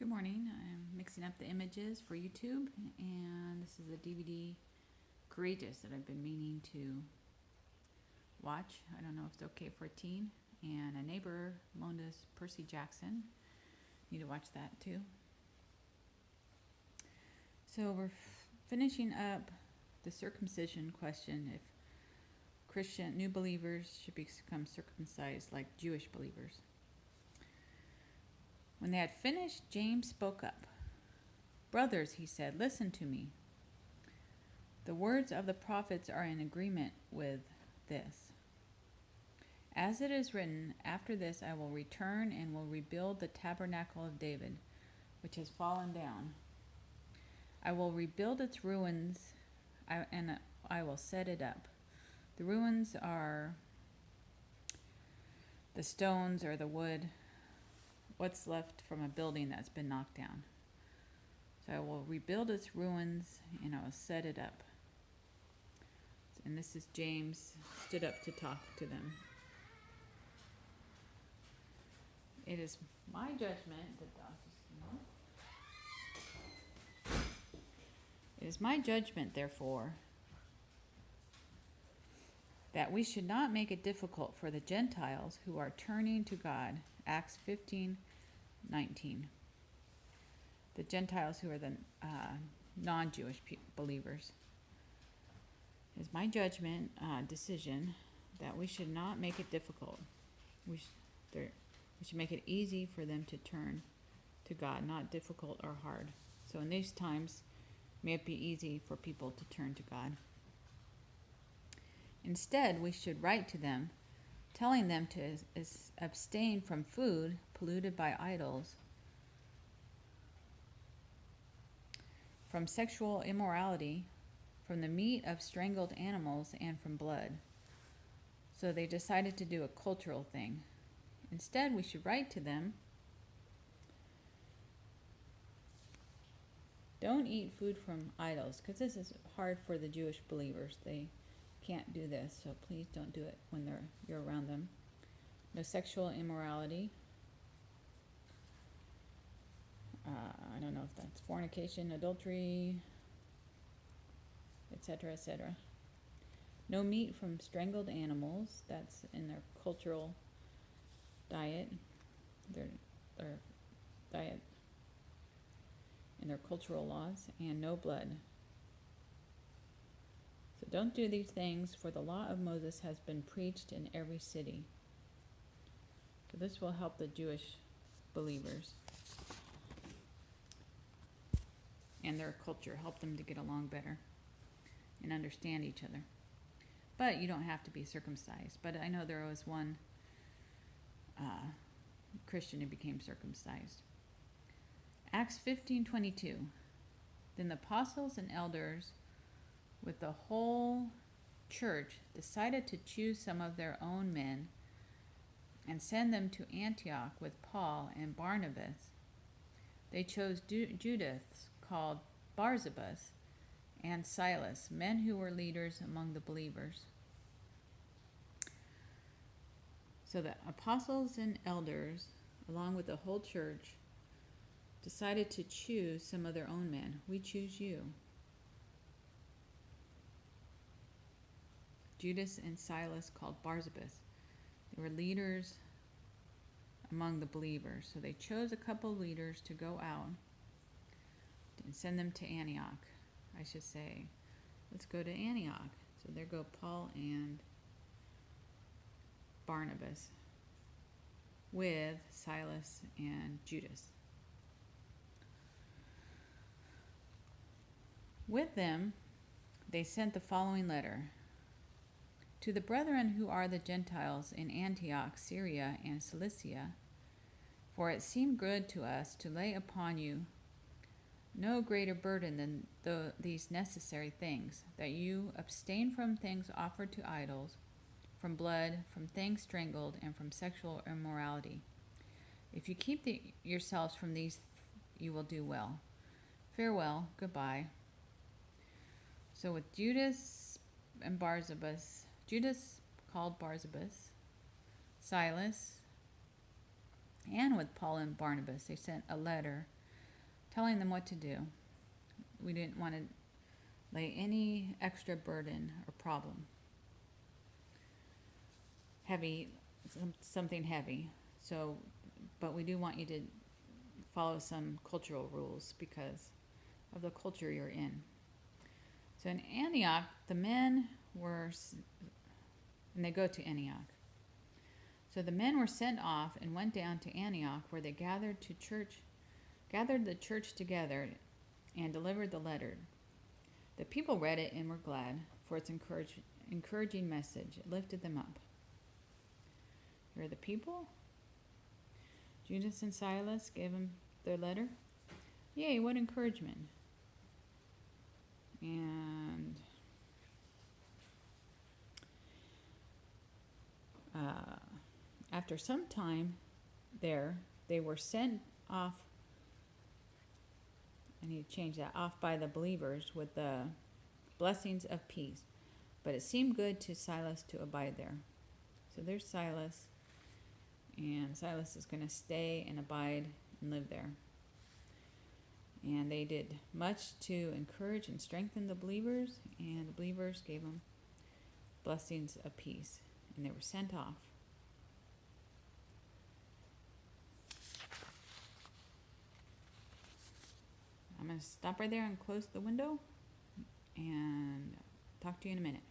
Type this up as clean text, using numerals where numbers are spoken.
Good morning. I'm mixing up the images for YouTube, and this is a DVD Courageous that I've been meaning to watch. I don't know if it's okay for a teen. And a neighbor loaned us Percy Jackson. Need to watch that too. So we're finishing up the circumcision question. If Christian new believers should become circumcised like Jewish believers. When they had finished, James spoke up. "Brothers," he said, "listen to me. The words of the prophets are in agreement with this. As it is written, after this I will return and will rebuild the tabernacle of David, which has fallen down. I will rebuild its ruins, and I will set it up." The ruins are the stones or the wood, what's left from a building that's been knocked down. So I will rebuild its ruins and I will set it up. And this is James stood up to talk to them. It is my judgment It is my judgment, therefore, that we should not make it difficult for the Gentiles who are turning to God. Acts 15:19. The Gentiles who are the non-Jewish believers. It is my judgment, decision, that we should not make it difficult. We should make it easy for them to turn to God, not difficult or hard. So in these times, may it be easy for people to turn to God. Instead, we should write to them, telling them to abstain from food polluted by idols, from sexual immorality, from the meat of strangled animals, and from blood. So they decided to do a cultural thing. Instead, we should write to them, don't eat food from idols, because this is hard for the Jewish believers. They can't do this, so please don't do it when you're around them. No sexual immorality. I don't know if that's fornication, adultery, etc., etc. No meat from strangled animals. That's in their cultural diet. Their diet and their cultural laws. And no blood. So don't do these things, for the law of Moses has been preached in every city. So this will help the Jewish believers and their culture, help them to get along better and understand each other. But you don't have to be circumcised. But I know there was one Christian who became circumcised. Acts 15:22. Then the apostles and elders with the whole church decided to choose some of their own men and send them to Antioch with Paul and Barnabas. They chose Judas, called Barsabas, and Silas, men who were leaders among the believers. So the apostles and elders, along with the whole church, decided to choose some of their own men. We choose you. Judas and Silas, called Barsabas. They were leaders among the believers. So they chose a couple leaders to go out and send them to Antioch. I should say, let's go to Antioch. So there go Paul and Barnabas with Silas and Judas. With them, they sent the following letter. To the brethren who are the Gentiles in Antioch, Syria, and Cilicia, for it seemed good to us to lay upon you no greater burden than these necessary things, that you abstain from things offered to idols, from blood, from things strangled, and from sexual immorality. If you keep yourselves from these, you will do well. Farewell, goodbye. So with Judas and Barsabas, Judas called Barsabas, Silas, and with Paul and Barnabas, they sent a letter telling them what to do. We didn't want to lay any extra burden or problem. Something heavy. So, but we do want you to follow some cultural rules because of the culture you're in. So in Antioch, the men were, and they go to Antioch. So the men were sent off and went down to Antioch, where they gathered the church together and delivered the letter. The people read it and were glad, for its encouraging message. It lifted them up. Here are the people. Judas and Silas gave them their letter. Yay, what encouragement. And after some time there, they were sent off. I need to change that. Off by the believers with the blessings of peace. But it seemed good to Silas to abide there. So there's Silas. And Silas is going to stay and abide and live there. And they did much to encourage and strengthen the believers. And the believers gave them blessings of peace. And they were sent off. I'm going to stop right there and close the window and talk to you in a minute.